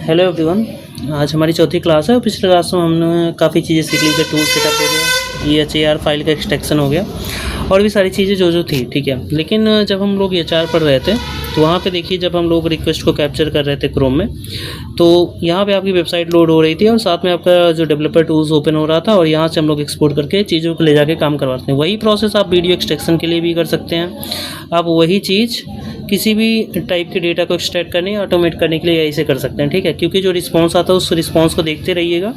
Hello everyone. आज हमारी चौथी क्लास है और पिछले क्लास में हमने काफ़ी चीज़ें सीख ली। जैसे टूल सेटअप हो गया, EHR फाइल का एक्सट्रैक्शन हो गया और भी सारी चीज़ें जो थी, ठीक है। लेकिन जब हम लोग EHR पढ़ रहे थे तो वहाँ पे देखिए, जब हम लोग रिक्वेस्ट को कैप्चर कर रहे थे क्रोम में, तो यहाँ पे आपकी वेबसाइट लोड हो रही थी और साथ में आपका जो डेवलपर टूल्स ओपन हो रहा था और यहाँ से हम लोग एक्सपोर्ट करके चीज़ों को ले जाके काम करवाते हैं। वही प्रोसेस आप वीडियो एक्सट्रैक्शन के लिए भी कर सकते हैं। आप वही चीज़ किसी भी टाइप के डेटा को एक्सट्रैक्ट करने ऑटोमेट करने के लिए ऐसे कर सकते हैं, ठीक है। क्योंकि जो रिस्पांस आता है उस रिस्पांस को देखते रहिएगा,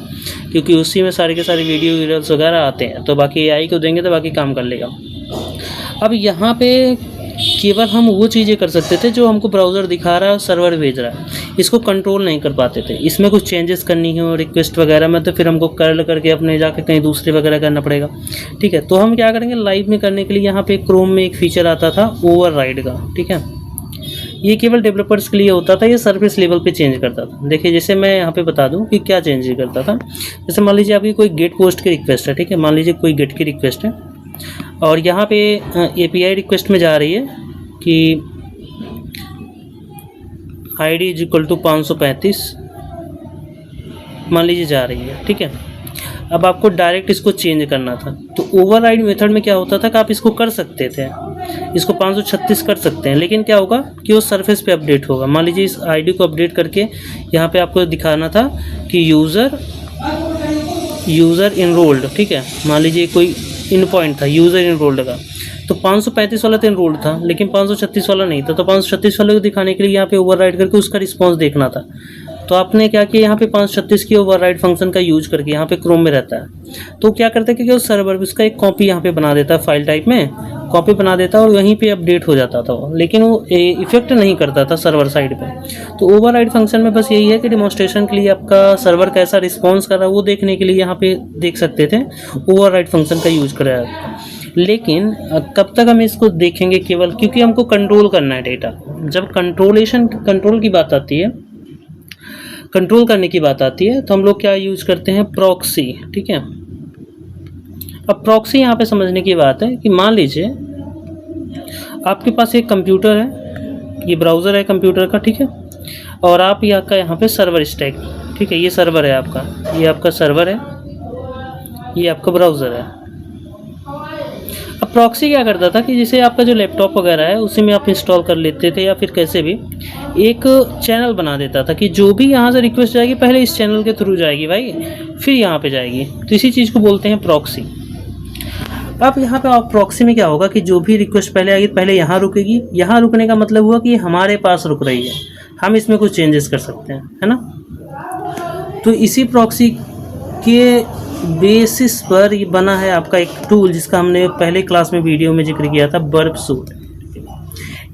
क्योंकि उसी में सारे के सारे वीडियो वीडियोस वगैरह आते हैं। तो बाकी AI को देंगे तो बाकी काम कर लेगा। अब यहाँ पे केवल हम वो चीज़ें कर सकते थे जो हमको ब्राउज़र दिखा रहा है और सर्वर भेज रहा है। इसको कंट्रोल नहीं कर पाते थे। इसमें कुछ चेंजेस करनी हो रिक्वेस्ट वगैरह में, तो फिर हमको कर्ल करके अपने जाके कहीं दूसरे वगैरह करना पड़ेगा, ठीक है। तो हम क्या करेंगे, लाइव में करने के लिए यहाँ पे क्रोम में एक फीचर आता था ओवरराइड का, ठीक है। ये केवल डेवलपर्स के लिए होता था, ये सर्विस लेवल पे चेंज करता था। देखिए, जैसे मैं यहाँ पे बता दूँ कि क्या चेंज करता था। जैसे मान लीजिए आपकी कोई गेट पोस्ट की रिक्वेस्ट है, ठीक है। मान लीजिए कोई गेट की रिक्वेस्ट है और यहाँ पे API रिक्वेस्ट में जा रही है कि ID = 535 मान लीजिए जा रही है, ठीक है। अब आपको डायरेक्ट इसको चेंज करना था, तो ओवरराइड मेथड में क्या होता था कि आप इसको कर सकते थे, इसको 536 कर सकते हैं। लेकिन क्या होगा कि वो सरफेस पे अपडेट होगा। मान लीजिए इस ID को अपडेट करके यहाँ पे आपको दिखाना था कि यूज़र इनरोल्ड, ठीक है। मान लीजिए कोई इन पॉइंट था यूज़र इनरोल्ड का, तो 535 वाला तो इनरोल्ड था लेकिन 536 वाला नहीं था। तो 536 वाले को दिखाने के लिए यहाँ पे ओवरराइड करके उसका रिस्पांस देखना था। तो आपने क्या किया, यहाँ पे 536 की ओवरराइड फंक्शन का यूज करके, यहाँ पे क्रोम में रहता है, तो क्या करता है कि उस सर्वर उसका एक कॉपी यहाँ पे बना देता है, फाइल टाइप में कॉपी बना देता है और वहीं पे अपडेट हो जाता था वो, लेकिन वो इफेक्ट नहीं करता था सर्वर साइड पे। तो ओवरराइड फंक्शन में बस यही है कि डिमॉन्स्ट्रेशन के लिए आपका सर्वर कैसा रिस्पॉन्स कर रहा है वो देखने के लिए यहाँ पे देख सकते थे, ओवरराइड फंक्शन का यूज करा है। लेकिन कब तक हम इसको देखेंगे, केवल क्योंकि हमको कंट्रोल करना है डेटा। जब कंट्रोल की बात आती है, कंट्रोल करने की बात आती है, तो हम लोग क्या यूज करते हैं, प्रॉक्सी, ठीक है। अब प्रॉक्सी यहाँ पे समझने की बात है कि मान लीजिए आपके पास एक कंप्यूटर है, ये ब्राउज़र है कंप्यूटर का, ठीक है। और आप यहाँ पे सर्वर स्टैक, ठीक है, ये सर्वर है आपका, ये आपका सर्वर है, ये आपका ब्राउज़र है। अब प्रॉक्सी क्या करता था कि जैसे आपका जो लैपटॉप वगैरह है उसी में आप इंस्टॉल कर लेते थे या फिर कैसे भी एक चैनल बना देता था कि जो भी यहाँ से रिक्वेस्ट जाएगी पहले इस चैनल के थ्रू जाएगी भाई, फिर यहाँ पे जाएगी। तो इसी चीज़ को बोलते हैं प्रॉक्सी। अब यहाँ पे आप प्रॉक्सी में क्या होगा कि जो भी रिक्वेस्ट पहले आएगी पहले यहाँ रुकेगी। यहाँ रुकने का मतलब हुआ कि हमारे पास रुक रही है, हम इसमें कुछ चेंजेस कर सकते हैं, है ना। तो इसी प्रॉक्सी के बेसिस पर ये बना है आपका एक टूल जिसका हमने पहले क्लास में वीडियो में जिक्र किया था, बर्ब सूट।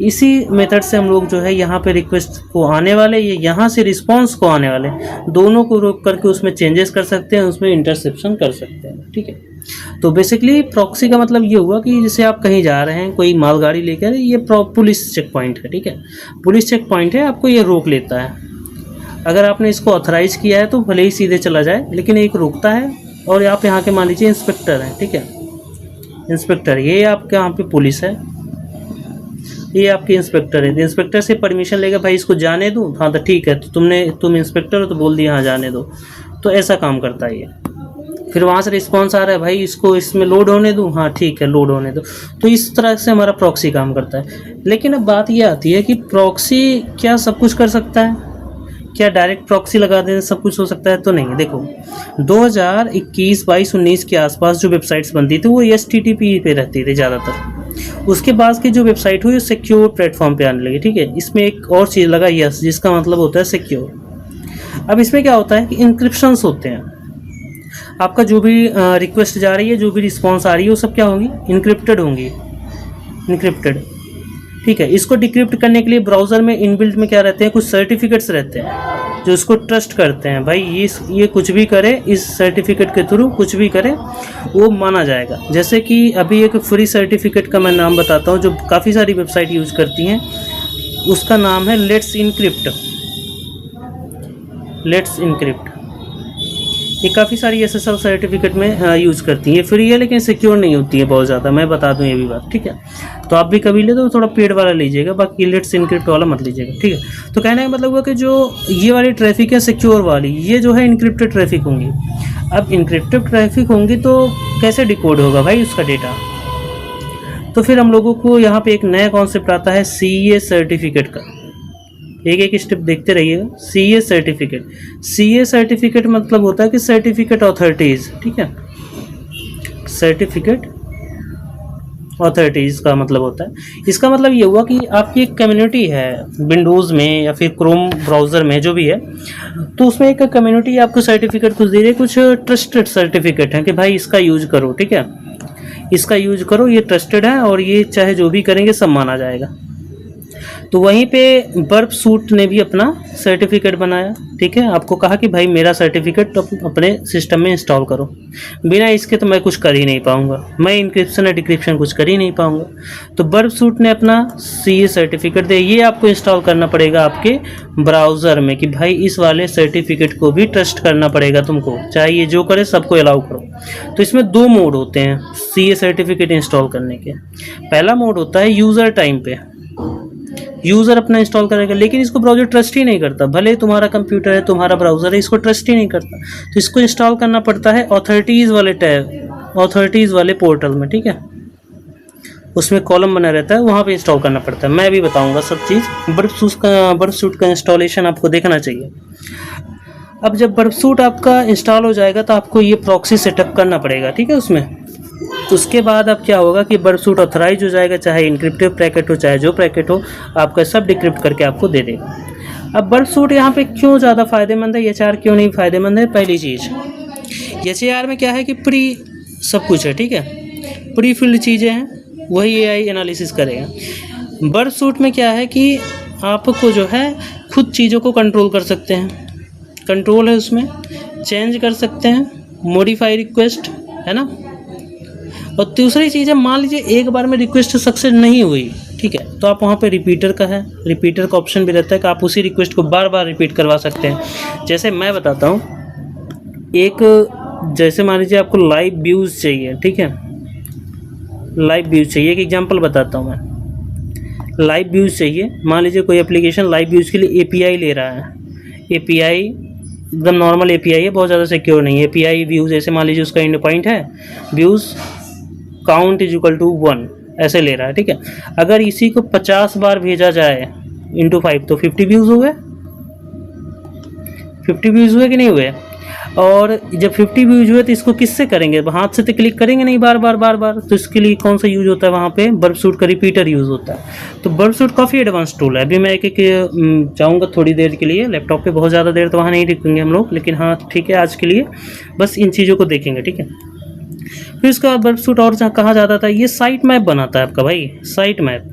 इसी मेथड से हम लोग जो है यहाँ पे रिक्वेस्ट को आने वाले, ये यहाँ से रिस्पांस को आने वाले, दोनों को रोक करके उसमें चेंजेस कर सकते हैं, उसमें इंटरसेप्शन कर सकते हैं, ठीक है। तो बेसिकली प्रॉक्सी का मतलब ये हुआ कि जैसे आप कहीं जा रहे हैं कोई मालगाड़ी लेकर, ये पुलिस चेक पॉइंट है, ठीक है। पुलिस चेक पॉइंट है, आपको ये रोक लेता है। अगर आपने इसको ऑथराइज किया है तो भले ही सीधे चला जाए, लेकिन एक रुकता है। और आप यहाँ के मान लीजिए इंस्पेक्टर हैं, ठीक है, इंस्पेक्टर, ये आपके यहाँ पे पुलिस है, ये आपके इंस्पेक्टर है। इंस्पेक्टर से परमिशन लेगा, भाई इसको जाने दूँ, हाँ तो ठीक है, तो तुम इंस्पेक्टर हो तो बोल दिया हाँ जाने दो। तो ऐसा काम करता है ये। फिर वहाँ से रिस्पॉन्स आ रहा है, भाई इसको इसमें लोड होने दूँ, हाँ ठीक है लोड होने दो। तो इस तरह से हमारा प्रॉक्सी काम करता है। लेकिन अब बात ये आती है कि प्रॉक्सी क्या सब कुछ कर सकता है, क्या डायरेक्ट प्रॉक्सी लगा देने सब कुछ हो सकता है? तो नहीं। देखो 2021, 22, 19 के आसपास जो वेबसाइट्स बनती थी वो HTTP पे रहती थी ज़्यादातर। उसके बाद की जो वेबसाइट हुई सिक्योर प्लेटफॉर्म पे आने लगी, ठीक है। इसमें एक और चीज़ लगा यस, जिसका मतलब होता है सिक्योर। अब इसमें क्या होता है कि इंक्रिप्शंस होते हैं। आपका जो भी रिक्वेस्ट जा रही है, जो भी रिस्पॉन्स आ रही है, वो सब क्या होंगी, इनक्रिप्टेड होंगी, इनक्रिप्टेड, ठीक है। इसको डिक्रिप्ट करने के लिए ब्राउज़र में इनबिल्ट में क्या रहते हैं, कुछ सर्टिफिकेट्स रहते हैं जो इसको ट्रस्ट करते हैं, भाई ये कुछ भी करे, इस सर्टिफिकेट के थ्रू कुछ भी करे वो माना जाएगा। जैसे कि अभी एक फ्री सर्टिफिकेट का मैं नाम बताता हूँ जो काफ़ी सारी वेबसाइट यूज़ करती हैं, उसका नाम है लेट्स इनक्रिप्ट। ये काफ़ी सारी SSL सर्टिफिकेट में यूज़ करती हैं। ये फ्री है लेकिन सिक्योर नहीं होती है बहुत ज़्यादा, मैं बता दूं ये भी बात, ठीक है। तो आप भी कभी ले तो थोड़ा पेड वाला लीजिएगा, बाकी लेट्स इनक्रिप्ट वाला मत लीजिएगा, ठीक है। तो कहने का मतलब हुआ कि जो ये वाली ट्रैफिक है सिक्योर वाली, ये जो है इनक्रिप्टेड ट्रैफिक होंगी। अब इनक्रिप्टेड ट्रैफिक होंगी तो कैसे डिकोड होगा भाई उसका डेटा? तो फिर हम लोगों को यहाँ पे एक नया कॉन्सेप्ट आता है CA सर्टिफिकेट का। एक एक स्टेप देखते रहिएगा। CA सर्टिफिकेट, CA सर्टिफिकेट मतलब होता है कि सर्टिफिकेट अथॉरिटीज़, ठीक है। सर्टिफिकेट अथॉरिटीज़ का मतलब होता है, इसका मतलब ये हुआ कि आपकी एक कम्युनिटी है विंडोज़ में या फिर क्रोम ब्राउज़र में जो भी है, तो उसमें एक कम्युनिटी आपको सर्टिफिकेट कुछ दे रही है, कुछ ट्रस्टेड सर्टिफिकेट है कि भाई इसका यूज करो, ठीक है, इसका यूज करो, ये ट्रस्टेड है और ये चाहे जो भी करेंगे सब माना जाएगा। तो वहीं पे बर्प सूट ने भी अपना सर्टिफिकेट बनाया, ठीक है। आपको कहा कि भाई मेरा सर्टिफिकेट अपने सिस्टम में इंस्टॉल करो, बिना इसके तो मैं कुछ कर ही नहीं पाऊंगा, मैं इंक्रिप्शन या डिक्रिप्शन कुछ कर ही नहीं पाऊंगा। तो बर्प सूट ने अपना CA सर्टिफिकेट दे, ये आपको इंस्टॉल करना पड़ेगा आपके ब्राउज़र में कि भाई इस वाले सर्टिफिकेट को भी ट्रस्ट करना पड़ेगा तुमको, चाहे ये जो करे सबको अलाउ करो। तो इसमें 2 मोड होते हैं CA सर्टिफिकेट इंस्टॉल करने के। पहला मोड होता है यूज़र टाइम पे, यूज़र अपना इंस्टॉल करेगा, लेकिन इसको ब्राउज़र ट्रस्ट ही नहीं करता, भले तुम्हारा कंप्यूटर है, तुम्हारा ब्राउज़र है, इसको ट्रस्ट ही नहीं करता। तो इसको इंस्टॉल करना पड़ता है अथॉरिटीज़ वाले टैब, अथॉरिटीज़ वाले पोर्टल में, ठीक है। उसमें कॉलम बना रहता है, वहाँ पे इंस्टॉल करना पड़ता है। मैं भी बताऊँगा सब चीज़। बर्प सूट का इंस्टॉलेशन आपको देखना चाहिए। अब जब बर्प सूट आपका इंस्टॉल हो जाएगा तो आपको ये प्रॉक्सी सेटअप करना पड़ेगा, ठीक है उसमें। तो उसके बाद अब क्या होगा कि बर्प सूट ऑथराइज हो जाएगा, चाहे इनक्रिप्टिव पैकेट हो चाहे जो पैकेट हो, आपका सब डिक्रिप्ट करके आपको दे देगा। अब बर्प सूट यहाँ पे क्यों ज़्यादा फ़ायदेमंद है, HR क्यों नहीं फ़ायदेमंद है? पहली चीज़, HR में क्या है कि प्री सब कुछ है, ठीक है, प्री फिल्ड चीज़ें हैं, वही AI एनालिसिस करेगा। बर्प सूट में क्या है कि आपको जो है खुद चीज़ों को कंट्रोल कर सकते हैं, कंट्रोल है उसमें, चेंज कर सकते हैं, मॉडिफाई रिक्वेस्ट, है ना। और दूसरी चीज़ है, मान लीजिए एक बार में रिक्वेस्ट सक्सेस नहीं हुई, ठीक है, तो आप वहाँ पे रिपीटर का है, रिपीटर का ऑप्शन भी रहता है कि आप उसी रिक्वेस्ट को बार बार रिपीट करवा सकते हैं। जैसे मैं बताता हूँ, एक जैसे मान लीजिए आपको लाइव व्यूज़ चाहिए, ठीक है, लाइव व्यूज़ चाहिए, एक एग्जांपल बताता हूँ मैं। लाइव व्यूज़ चाहिए, मान लीजिए कोई एप्लीकेशन लाइव व्यूज़ के लिए API ले रहा है, API एकदम नॉर्मल API है, बहुत ज़्यादा सिक्योर नहीं है। API व्यूज़ जैसे मान लीजिए उसका एंड पॉइंट है views count is equal to 1 ऐसे ले रहा है, ठीक है। अगर इसी को 50 बार भेजा जाए इंटू 5 तो 50 व्यूज़ हुए, 50 व्यूज़ हुए कि नहीं हुए। और जब 50 व्यूज हुए तो इसको किससे करेंगे, हाथ से तो क्लिक करेंगे नहीं बार बार, तो इसके लिए कौन सा यूज होता है वहाँ पे? बर्प सूट का रिपीटर यूज़ होता है। तो बर्प सूट काफ़ी एडवांस टूल है। अभी मैं एक जाऊँगा थोड़ी देर के लिए लैपटॉप पे, बहुत ज़्यादा देर तो वहाँ नहीं रुकेंगे हम लोग, लेकिन हाँ ठीक है, आज के लिए बस इन चीज़ों को देखेंगे, ठीक है। फिर उसके बाद बर्प सूट और कहाँ जाता था, ये साइट मैप बनाता है आपका भाई, साइट मैप।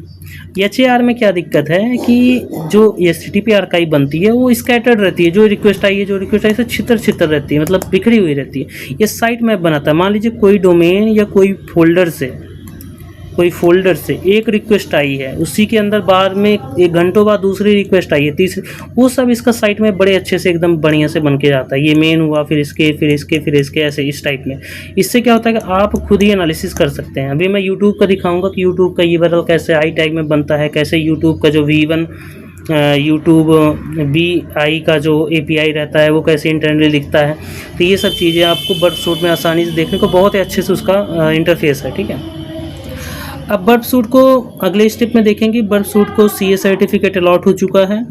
HAR में क्या दिक्कत है कि जो HTTP आर्काइव बनती है वो स्कैटर्ड रहती है, जो रिक्वेस्ट आई है से छितर रहती है, मतलब बिखरी हुई रहती है। ये साइट मैप बनाता है। मान लीजिए कोई डोमेन या कोई फोल्डर से एक रिक्वेस्ट आई है, उसी के अंदर बाद में 1 घंटों बाद दूसरी रिक्वेस्ट आई है, तीसरी, वो सब इसका साइट में बड़े अच्छे से एकदम बढ़िया से बन के जाता है। ये मेन हुआ, फिर इसके ऐसे इस टाइप में। इससे क्या होता है कि आप खुद ही एनालिसिस कर सकते हैं। अभी मैं यूट्यूब का दिखाऊंगा कि यूट्यूब का URL कैसे आई टैग में बनता है, कैसे यूट्यूब का जो V1 यूट्यूब BI का जो API रहता है वो कैसे इंटरनली दिखता है। तो ये सब चीज़ें आपको बर्प सूट में आसानी से देखने को बहुत ही अच्छे से उसका इंटरफेस है, ठीक है। अब बर्प सूट को अगले स्टेप में देखेंगे। बर्प सूट को CA सर्टिफिकेट अलॉट हो चुका है,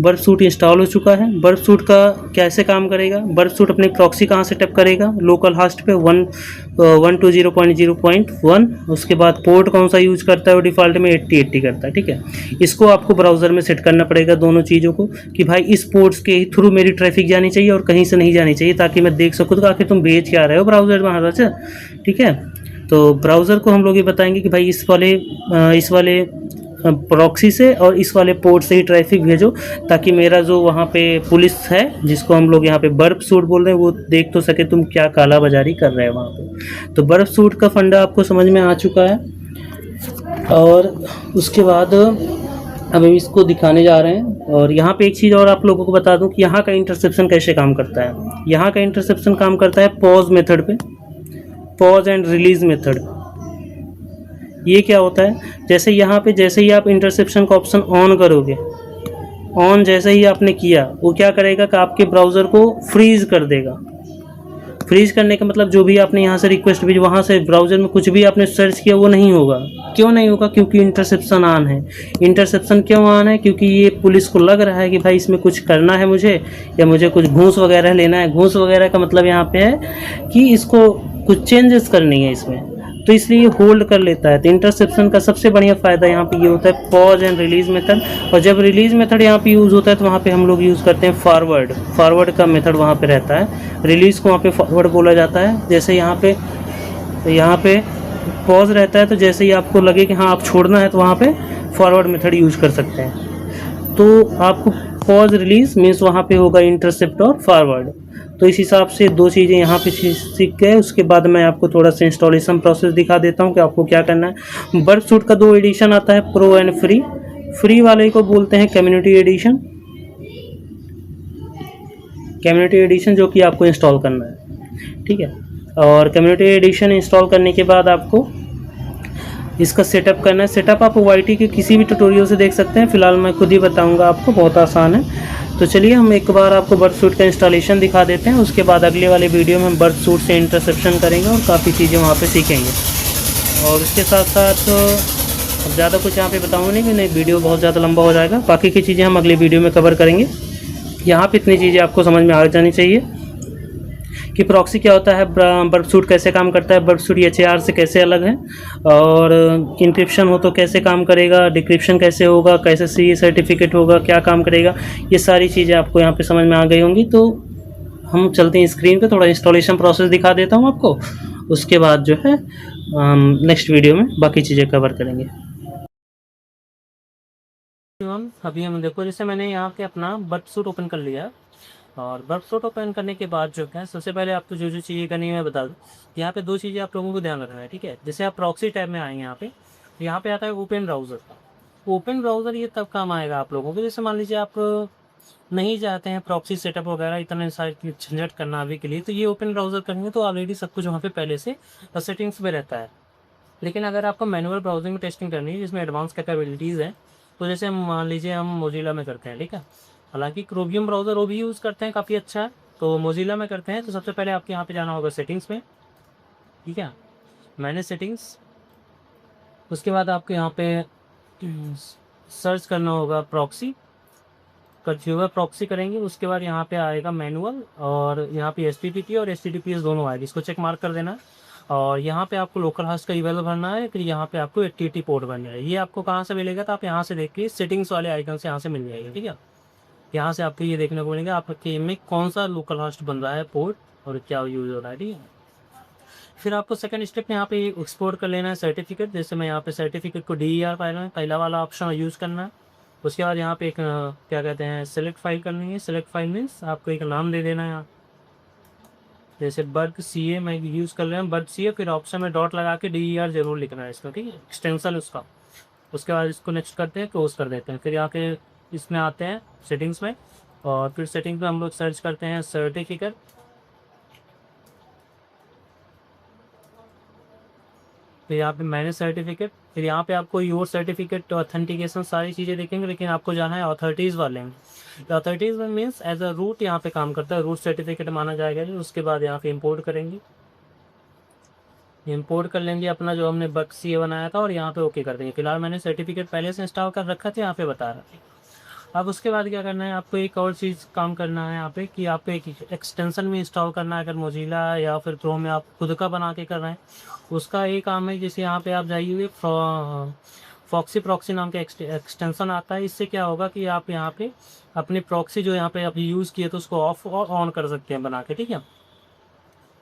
बर्प सूट इंस्टॉल हो चुका है। बर्प सूट का कैसे काम करेगा, बर्प सूट अपनी प्रॉक्सी कहाँ सेटअप करेगा, लोकल होस्ट पे 120.0.1। उसके बाद पोर्ट कौन सा यूज करता है, वो डिफ़ॉल्ट में 8080 करता है, ठीक है। इसको आपको ब्राउज़र में सेट करना पड़ेगा दोनों चीज़ों को कि भाई इस पोर्ट्स के थ्रू मेरी ट्रैफिक जानी चाहिए और कहीं से नहीं जानी चाहिए, ताकि मैं देख सकूँ तो आखिर तुम भेज क्या रहे हो ब्राउज़र में, से ठीक है। तो ब्राउज़र को हम लोग ये बताएंगे कि भाई इस वाले प्रॉक्सी से और इस वाले पोर्ट से ही ट्रैफिक भेजो, ताकि मेरा जो वहाँ पे पुलिस है, जिसको हम लोग यहाँ पे बर्प सूट बोल रहे हैं, वो देख तो सके तुम क्या काला बाजारी कर रहे हैं वहाँ पे। तो बर्प सूट का फंडा आपको समझ में आ चुका है। और उसके बाद अब हम इसको दिखाने जा रहे हैं। और यहाँ पे एक चीज़ और आप लोगों को बता दूं कि यहाँ का इंटरसेप्शन कैसे काम करता है। यहाँ का इंटरसेप्शन काम करता है पॉज मेथड पे, पॉज एंड रिलीज मेथड। ये क्या होता है, जैसे यहाँ पे जैसे ही आप इंटरसेप्शन का ऑप्शन ऑन करोगे, ऑन जैसे ही आपने किया, वो क्या करेगा कि आपके ब्राउज़र को फ्रीज कर देगा। फ्रीज करने का मतलब जो भी आपने यहाँ से रिक्वेस्ट भेजी, वहाँ से ब्राउज़र में कुछ भी आपने सर्च किया वो नहीं होगा। क्यों नहीं होगा? क्योंकि इंटरसेप्शन ऑन है। इंटरसेप्शन क्यों ऑन है? क्योंकि ये पुलिस को लग रहा है कि भाई इसमें कुछ करना है मुझे, या मुझे कुछ घूस वगैरह लेना है। घूस वगैरह का मतलब यहाँ पे है कि इसको कुछ चेंजेस करनी है इसमें, तो इसलिए होल्ड कर लेता है। तो इंटरसेप्शन का सबसे बढ़िया फ़ायदा यहाँ पे ये होता है पॉज एंड रिलीज़ मेथड। और जब रिलीज़ मेथड यहाँ पे यूज़ होता है तो वहाँ पे हम लोग यूज़ करते हैं फॉरवर्ड का मेथड वहाँ पे रहता है। रिलीज़ को वहाँ पे फॉरवर्ड बोला जाता है। जैसे यहाँ पे पॉज रहता है, तो जैसे ही आपको लगे कि हाँ आप छोड़ना है तो वहाँ पे फॉरवर्ड मेथड यूज़ कर सकते हैं। तो आपको पॉज रिलीज़ मीन्स वहाँ पे होगा इंटरसेप्ट और फॉरवर्ड। तो इस हिसाब से दो चीज़ें यहाँ पे सीख गए। उसके बाद मैं आपको थोड़ा सा इंस्टॉलेशन प्रोसेस दिखा देता हूँ कि आपको क्या करना है। बर्ड सूट का 2 एडिशन आता है, प्रो एंड फ्री। फ्री वाले को बोलते हैं कम्युनिटी एडिशन, कम्युनिटी एडिशन जो कि आपको इंस्टॉल करना है, ठीक है। और कम्युनिटी एडिशन इंस्टॉल करने के बाद आपको इसका सेटअप करना है। सेटअप आप वाईटी के किसी भी ट्यूटोरियल से देख सकते हैं, फिलहाल मैं खुद ही बताऊंगा आपको, बहुत आसान है। तो चलिए हम एक बार आपको बर्ड सूट का इंस्टॉलेशन दिखा देते हैं। उसके बाद अगले वाले वीडियो में हम बर्ड सूट से इंटरसेप्शन करेंगे और काफ़ी चीज़ें वहाँ पे सीखेंगे। और उसके साथ साथ अब ज़्यादा कुछ यहाँ पे बताऊँगा नहीं, कि नहीं वीडियो बहुत ज़्यादा लंबा हो जाएगा। बाकी की चीज़ें हम अगले वीडियो में कवर करेंगे। यहाँ पर इतनी चीज़ें आपको समझ में आ जानी चाहिए कि प्रॉक्सी क्या होता है, बर्ड सूट कैसे काम करता है, बर्ड सूट एचएआर से कैसे अलग है, और इंक्रिप्शन हो तो कैसे काम करेगा, डिक्रिप्शन कैसे होगा, कैसे सी सर्टिफिकेट होगा, क्या काम करेगा। ये सारी चीज़ें आपको यहाँ पे समझ में आ गई होंगी। तो हम चलते हैं स्क्रीन पे, थोड़ा इंस्टॉलेशन प्रोसेस दिखा देता हूँ आपको। उसके बाद जो है नेक्स्ट वीडियो में बाकी चीज़ें कवर करेंगे। अभी हम देखो, जैसे मैंने यहाँ पे अपना बर्ड सूट ओपन कर लिया, और बर्ड सूट ओपन करने के बाद जो है सबसे पहले आपको जो जो चीज़ें करनी है मैं बता दूँ। यहाँ पे 2 चीज़ें आप लोगों को ध्यान रखना है, ठीक है। जैसे आप प्रॉक्सी टैब में आएंगे, यहाँ पे आता है ओपन ब्राउज़र। ओपन ब्राउज़र ये तब काम आएगा आप लोगों को, जैसे मान लीजिए आप नहीं चाहते हैं प्रॉक्सी सेटअप वगैरह इतने सारे झंझट करना अभी के लिए, तो ये ओपन ब्राउज़र करेंगे तो ऑलरेडी सब कुछ वहाँ पे पहले से सेटिंग्स में रहता है। लेकिन अगर आपको मैनुअल ब्राउजिंग में टेस्टिंग करनी है जिसमें एडवांस कैपेबिलिटीज़ हैं, तो जैसे मान लीजिए हम मोजिला में करते हैं, ठीक है। हालांकि क्रोमियम ब्राउज़र वो भी यूज़ करते हैं, काफ़ी अच्छा है। तो मोजिला में करते हैं तो सबसे पहले आपके यहाँ पे जाना होगा सेटिंग्स में, ठीक है, मैनेज सेटिंग्स। उसके बाद आपको यहाँ पे सर्च करना होगा प्रॉक्सी, कंज्यूमर प्रॉक्सी करेंगे। उसके बाद यहाँ पे आएगा मैनुअल, और यहाँ पे HTTP और HTTPS दोनों आएगी, इसको चेक मार्क कर देना। और यहाँ पे आपको लोकल होस्ट का ईमेल भरना है, फिर यहाँ पे आपको HTTP पोर्ट भरना है। ये आपको कहाँ से मिलेगा, तो आप यहाँ से देख के सेटिंग्स वाले आइकन से यहाँ से मिल जाएगा, ठीक है। यहाँ से आपको ये देखने को मिलेगा आपके में कौन सा लोकल होस्ट बन रहा है, पोर्ट, और क्या यूज़ हो रहा है, ठीक है। फिर आपको सेकंड स्टेप में यहाँ पे एक्सपोर्ट कर लेना है सर्टिफिकेट। जैसे मैं यहाँ पे सर्टिफिकेट को DER फाइल में पहला वाला ऑप्शन यूज़ करना है। उसके बाद यहाँ पे एक क्या कहते हैं सेलेक्ट फाइल करनी है। सेलेक्ट फाइल मीन्स आपको एक नाम दे देना है यहाँ, जैसे बर्ड CA मैं यूज़ कर रहा हूँ, बर्ड CA। फिर ऑप्शन में डॉट लगा के DER जरूर लिखना है इसका, ठीक है, एक्सटेंशन उसका। उसके बाद इसको नेक्स्ट करते हैं, क्लोज कर देते हैं। फिर यहाँ के इसमें आते हैं सेटिंग्स में, और फिर सेटिंग्स में हम लोग सर्च करते हैं सर्टिफिकेट। फिर यहाँ पे मैनेज सर्टिफिकेट, फिर यहाँ पे आपको योर सर्टिफिकेट ऑथेंटिकेशन सारी चीज़ें देखेंगे, लेकिन आपको जाना है अथॉरिटीज़ वाले में। अथॉरिटीज़ में मीन्स एज अ रूट यहाँ पे काम करता है, रूट सर्टिफिकेट माना जाएगा। उसके बाद यहाँ पे इंपोर्ट करेंगे, इंपोर्ट कर लेंगे अपना जो हमने बर्ड CA बनाया था, और यहाँ पे ओके कर देंगे। फिलहाल मैंने सर्टिफिकेट पहले से इंस्टॉल कर रखा था, यहाँ पे बता रहा था। अब उसके बाद क्या करना है, आपको एक और चीज़ काम करना है यहाँ पे, कि आपको एक एक्सटेंशन में इंस्टॉल करना है। अगर मोजिला या फिर क्रोम में आप खुद का बना के कर रहे हैं, उसका एक काम है। जैसे यहाँ पे आप जाइए, फॉक्सी प्रॉक्सी नाम का एक्सटेंशन आता है। इससे क्या होगा कि आप यहाँ पे अपनी प्रॉक्सी जो यहाँ पे आप यूज़ किए तो उसको ऑफ और ऑन कर सकते हैं बना के, ठीक है।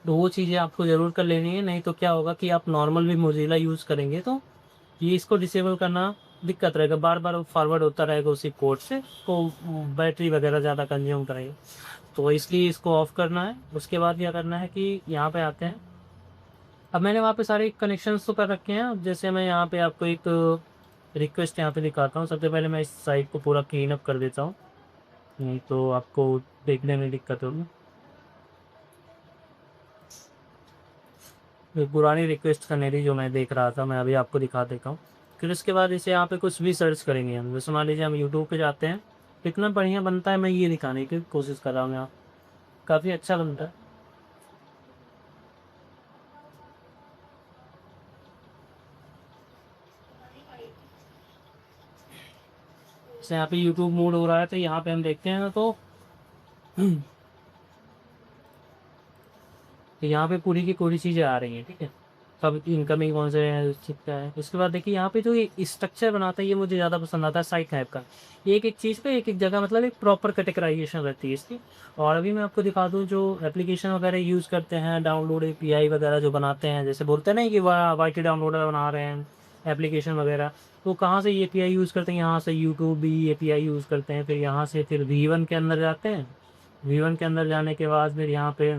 तो वो चीज़ें आपको ज़रूर कर लेनी है, नहीं तो क्या होगा कि आप नॉर्मल भी मोजिला यूज़ करेंगे तो ये इसको डिसेबल करना दिक्कत रहेगा, बार बार फॉरवर्ड होता रहेगा उसी कोड से, तो बैटरी वगैरह ज़्यादा कंज्यूम करेगा। तो इसलिए इसको ऑफ़ करना है। उसके बाद क्या करना है कि यहाँ पे आते हैं। अब मैंने वहाँ पे सारे कनेक्शंस तो कर रखे हैं। अब जैसे मैं यहाँ पे आपको एक रिक्वेस्ट यहाँ पे दिखाता हूँ। सबसे पहले मैं इस साइट को पूरा क्लीन अप कर देता हूँ, नहीं तो आपको देखने में दिक्कत होगी। ये पुरानी रिक्वेस्ट का मेरी जो मैं देख रहा था, मैं अभी आपको दिखा देता हूँ। फिर उसके बाद इसे यहाँ पे कुछ भी सर्च करेंगे हम, जैसे मान लीजिए हम यूट्यूब पे जाते हैं, कितना बढ़िया बनता है, मैं ये दिखाने की कोशिश कर रहा हूँ यहाँ। काफ़ी अच्छा बनता है। जैसे यहाँ पे यूट्यूब मूड हो रहा है, तो यहाँ पे हम देखते हैं ना, तो यहाँ पे पूरी की पूरी चीज़ें आ रही हैं, ठीक है। कब इनकमिंग कौन से है, क्या है। उसके बाद देखिए यहाँ पे जो ये स्ट्रक्चर बनाता है, ये मुझे ज़्यादा पसंद आता है साइट ऐप का। एक एक चीज़ पे एक एक जगह मतलब एक प्रॉपर कैटेगराइजेशन रहती है इसकी। और अभी मैं आपको दिखा दूँ, जो एप्लीकेशन वगैरह यूज़ करते हैं, डाउनलोड एपीआई वगैरह जो बनाते हैं, जैसे बोलते हैं ना कि वाई टी डाउनलोडर बना रहे हैं एप्लीकेशन वगैरह, तो कहाँ से एपीआई यूज़ करते हैं, यहाँ से यूट्यूब भी एपीआई यूज़ करते हैं। फिर यहाँ से फिर V1 के अंदर जाते हैं। V1 के अंदर जाने के बाद फिर यहाँ पे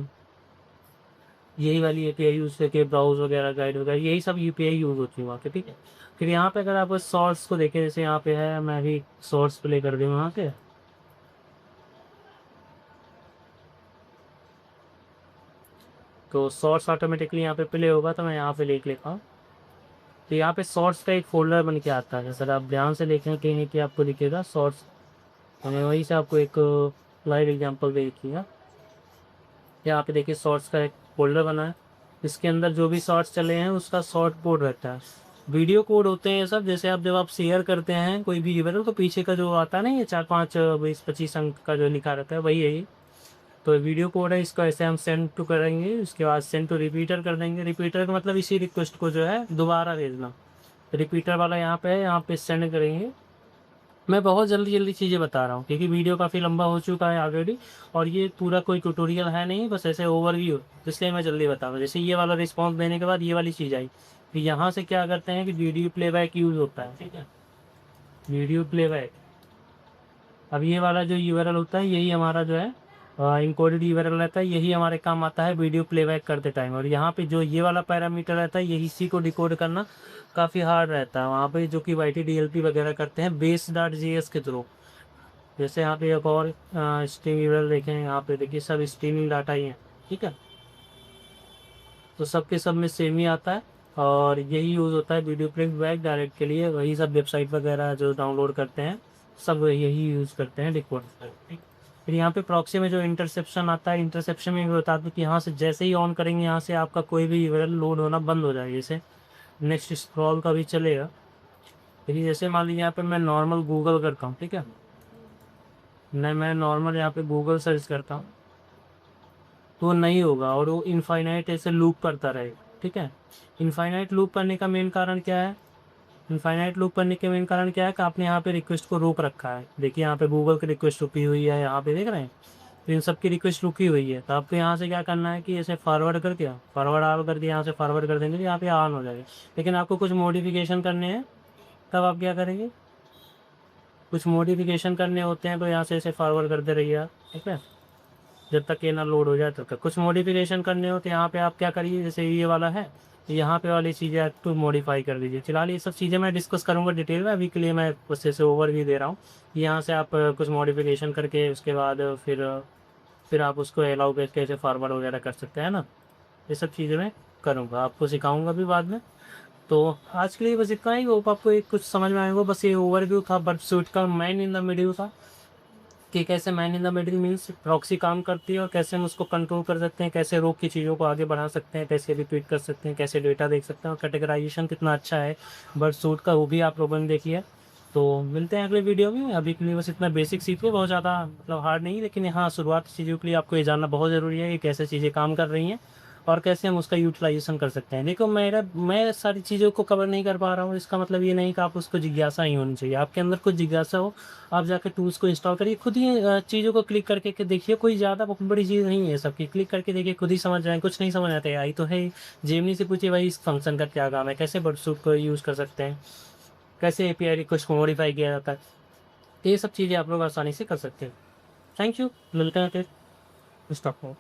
यही वाली एपीआई यूज़ करके ब्राउज़ वगैरह, गाइड वगैरह, यही सब यूपीआई यूज़ होती है वहाँ पे, ठीक है। फिर यहाँ पे अगर आप सोर्स को देखें, जैसे यहाँ पे है, मैं भी सोर्स प्ले कर दूँ वहाँ के, तो सोर्स ऑटोमेटिकली यहाँ पे प्ले होगा, तो मैं यहाँ पे लिख लेता हूँ। तो यहाँ पे सोर्स का एक फोल्डर बन के आता है, सर आप ध्यान से देखें कहीं नहीं कि आपको दिखेगा सोर्स। तो मैं वहीं से आपको एक लाइव एग्जांपल दे दिया। यहाँ पे देखिए शॉर्ट्स का एक फोल्डर बना है, इसके अंदर जो भी शॉर्ट्स चले हैं उसका शॉर्ट कोड रहता है। वीडियो कोड होते हैं ये सब, जैसे आप जब आप शेयर करते हैं कोई भी यूआरएल, तो पीछे का जो आता है ना, ये 4 5 20 25 अंक का जो लिखा रहता है, वही है ये। तो वीडियो कोड है, इसको ऐसे हम सेंड टू करेंगे, उसके बाद सेंड टू रिपीटर कर देंगे। रिपीटर का मतलब इसी रिक्वेस्ट को जो है दोबारा भेजना। रिपीटर वाला यहाँ पे है, यहाँ पे सेंड करेंगे। मैं बहुत जल्दी जल्दी चीज़ें बता रहा हूँ क्योंकि वीडियो काफ़ी लंबा हो चुका है ऑलरेडी, और ये पूरा कोई ट्यूटोरियल है नहीं, बस ऐसे ओवरव्यू, इसलिए मैं जल्दी बता रहा हूँ। जैसे ये वाला रिस्पॉन्स देने के बाद ये वाली चीज़ आई, फिर यहाँ से क्या करते हैं कि वीडियो प्लेबैक यूज़ होता है, ठीक है। वीडियो प्लेबैक, अब ये वाला जो यूआरएल होता है, यही हमारा जो है इनकोडेड यूआरएल रहता है, यही हमारे काम आता है वीडियो प्लेबैक करते टाइम। और यहाँ पे जो ये वाला पैरामीटर रहता है, यही इसी को डिकोड करना काफ़ी हार्ड रहता है वहाँ पे, जो कि YTDLP वगैरह करते हैं base.js के थ्रू। जैसे यहाँ पे एक और स्ट्रीम यूआरएल देखें, यहाँ पे देखिए सब स्ट्रीमिंग डाटा ही है, ठीक है। तो सबके सब में सेम ही आता है, और यही यूज़ होता है वीडियो प्लेबैक डायरेक्ट के लिए। वही सब वेबसाइट वगैरह जो डाउनलोड करते हैं, सब यही यूज़ करते हैं डिकोड। फिर यहाँ पे प्रॉक्सी में जो इंटरसेप्शन आता है, इंटरसेप्शन में बता दूँ कि यहाँ से जैसे ही ऑन करेंगे, यहाँ से आपका कोई भी यूआरएल लोड होना बंद हो जाएगा। जैसे नेक्स्ट स्क्रॉल का भी चलेगा। फिर जैसे मान लीजिए यहाँ पे मैं नॉर्मल गूगल करता हूँ, ठीक है, मैं नॉर्मल यहाँ पे गूगल सर्च करता हूँ, तो नहीं होगा, और वो इनफाइनाइट ऐसे लूप करता रहेगा, ठीक है। इनफाइनाइट लूप करने का मेन कारण क्या है, इनफाइनाइट लूप करने के मेन कारण क्या है कि आपने यहाँ पे रिक्वेस्ट को रोक रखा है। देखिए यहाँ पे गूगल की रिक्वेस्ट रुकी हुई है, यहाँ पे देख रहे हैं, तो इन सब की रिक्वेस्ट रुकी हुई है। तो आपको यहाँ से क्या करना है कि ऐसे फॉरवर्ड करके, फॉरवर्ड आप करके यहाँ से फॉरवर्ड कर देंगे, तो यहाँ पे ऑन हो जाएगा। लेकिन आपको कुछ मॉडिफिकेशन करने हैं, तब आप क्या करेंगे, कुछ मॉडिफिकेशन करने होते हैं, तो यहाँ से ऐसे फॉरवर्ड करते रहिए आप, ठीक है, जब तक ये ना लोड हो जाए तब तक। कुछ मॉडिफिकेशन करने हो तो यहाँ पे आप क्या करिए, जैसे ये वाला है, तो यहाँ पे वाली चीज़ें आप तो मॉडिफाई कर दीजिए। फिलहाल ये सब चीज़ें मैं डिस्कस करूँगा डिटेल में, अभी के लिए मैं बस ऐसे ओवरव्यू दे रहा हूँ। यहाँ से आप कुछ मॉडिफिकेशन करके उसके बाद फिर आप उसको अलाउ करके ऐसे फॉरवर्ड वगैरह कर सकते हैं ना। ये सब चीज़ें मैं करूँगा, आपको सिखाऊँगा भी बाद में। तो आज के लिए बस इतना ही, होप आपको एक कुछ समझ में आएगा। बस ये ओवरव्यू था बर्डसूट का, मैन इन द मिडिल था, कि कैसे man in the middle means proxy काम करती है, और कैसे हम उसको कंट्रोल कर सकते हैं, कैसे रोक की चीज़ों को आगे बढ़ा सकते हैं, कैसे रिपीट कर सकते हैं, कैसे डेटा देख सकते हैं, और कैटेगराइजेशन कितना अच्छा है बर्डसूट का, वो भी आप लोगों ने देखी है। तो मिलते हैं अगले वीडियो में। अभी के लिए बस इतना बेसिक सीखो, बहुत ज़्यादा मतलब हार्ड नहीं, लेकिन हाँ शुरुआती चीज़ों के लिए आपको ये जानना बहुत ज़रूरी है कि कैसे चीज़ें काम कर रही हैं और कैसे हम उसका यूटिलाइजेशन कर सकते हैं। देखो मैं सारी चीज़ों को कवर नहीं कर पा रहा हूँ, इसका मतलब ये नहीं कि आप उसको जिज्ञासा ही होनी चाहिए, आपके अंदर कुछ जिज्ञासा हो, आप जाकर टूल्स को इंस्टॉल करिए, खुद ही चीज़ों को क्लिक करके के देखिए, कोई ज़्यादा बड़ी चीज़ नहीं है सबकी, क्लिक करके देखिए, खुद ही समझ जाए। कुछ नहीं समझ आता है आई तो है, जेमिनी से पूछिए भाई इस फंक्शन का क्या काम है, कैसे बर्डसूट को यूज़ कर सकते हैं, कैसे एपीआई रिक्वेस्ट को मॉडिफाई किया जाता है, तो ये सब चीज़ें आप लोग आसानी से कर सकते हैं। थैंक यू, मिलते हैं फिर, स्टॉप हो।